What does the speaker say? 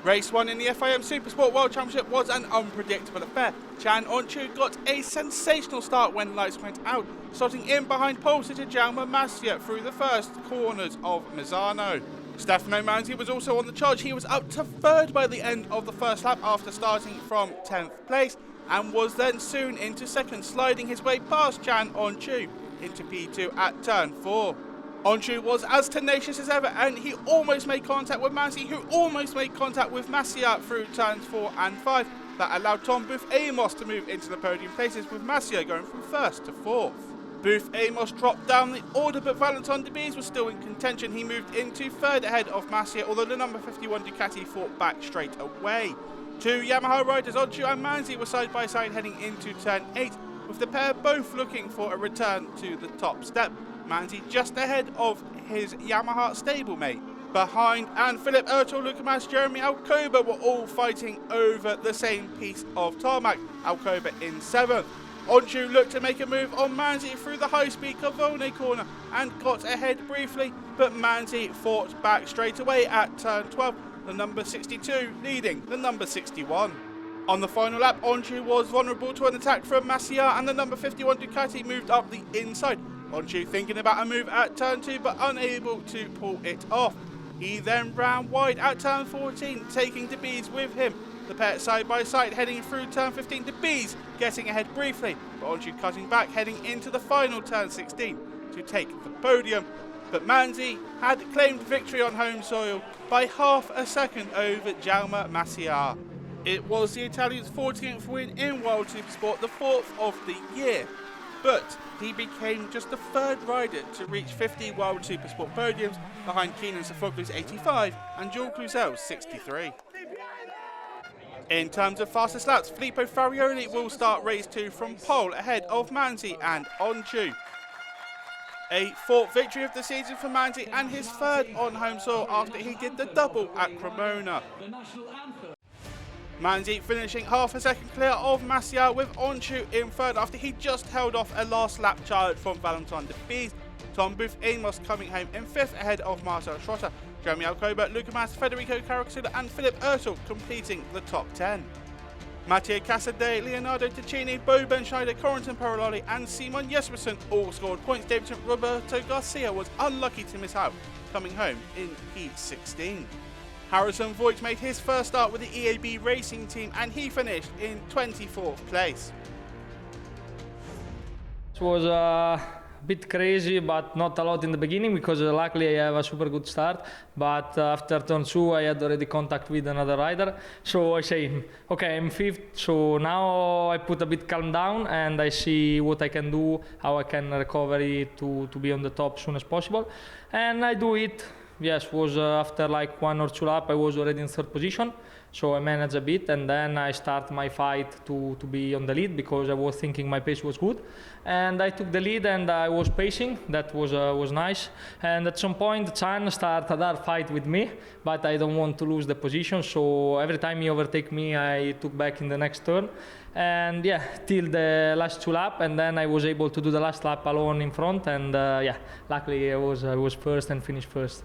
Race 1 in the FIM Supersport World Championship was an unpredictable affair. Chan Oncu got a sensational start when lights went out, starting in behind pole sitter Masia through the first corners of Misano. Stefano Manzi was also on the charge. He was up to third by the end of the first lap after starting from 10th place and was then soon into second, sliding his way past Chan Oncu into P2 at turn 4. Oncu was as tenacious as ever and he almost made contact with Manzi, who almost made contact with Masia through turns 4 and 5. That allowed Tom Booth Amos to move into the podium places, with Masia going from 1st to 4th. Booth Amos dropped down the order, but Oncu and Debise was still in contention. He moved into 3rd ahead of Masia, although the number 51 Ducati fought back straight away. Two Yamaha riders, Oncu and Manzi, were side by side heading into turn 8, with the pair both looking for a return to the top step. Manzi just ahead of his Yamaha stablemate. Behind, and Philip Ertel, Luca Mas, Jeremy Alcoba were all fighting over the same piece of tarmac. Alcoba in 7th. Oncu looked to make a move on Manzi through the high-speed Cavone corner and got ahead briefly, but Manzi fought back straight away at turn 12, the number 62 leading the number 61. On the final lap, Oncu was vulnerable to an attack from Masia and the number 51 Ducati moved up the inside. Oncu thinking about a move at turn 2 but unable to pull it off. He then ran wide at turn 14, taking Debise with him. The pair side by side heading through turn 15, Debise getting ahead briefly, but Oncu cutting back heading into the final turn 16 to take the podium. But Manzi had claimed victory on home soil by half a second over Masia. It was the Italian's 14th win in World Supersport, the 4th of the year. But he became just the 3rd rider to reach 50 World Supersport podiums, behind Keenan Sofoglu's 85 and Jules Cluzel's 63. In terms of fastest laps, Filippo Farioli will start race 2 from pole ahead of Manzi and Oncu. A 4th victory of the season for Manzi and his 3rd on home soil after he did the double at Cremona. Manzi finishing half a second clear of Masia, with Oncu in 3rd after he just held off a last lap charge from Oncu and Debise. Tom Booth Amos coming home in 5th ahead of Marcel Schrotter. Jeremy Alcoba, Luca Mas, Federico Caracasula and Philip Ertel completing the top 10. Mattia Casadei, Leonardo Ticini, Bo Benschneider, Corentin Parololi and Simon Jespersen all scored points. Davidson Roberto Garcia was unlucky to miss out, coming home in P16. Harrison Voigt made his first start with the EAB racing team and he finished in 24th place. It was a bit crazy, but not a lot in the beginning because luckily I have a super good start. But after turn 2 I had already contact with another rider. So I say, okay, I'm 5th, so now I put a bit calm down and I see what I can do, how I can recover it to be on the top as soon as possible. And I do it. Yes, was after like 1 or 2 laps I was already in 3rd position, so I managed a bit and then I start my fight to be on the lead because I was thinking my pace was good, and I took the lead and I was pacing. That was nice, and at some point Chan started another fight with me, but I don't want to lose the position, so every time he overtake me I took back in the next turn, and yeah, till the last 2 laps, and then I was able to do the last lap alone in front, and yeah, luckily I was 1st and finished 1st.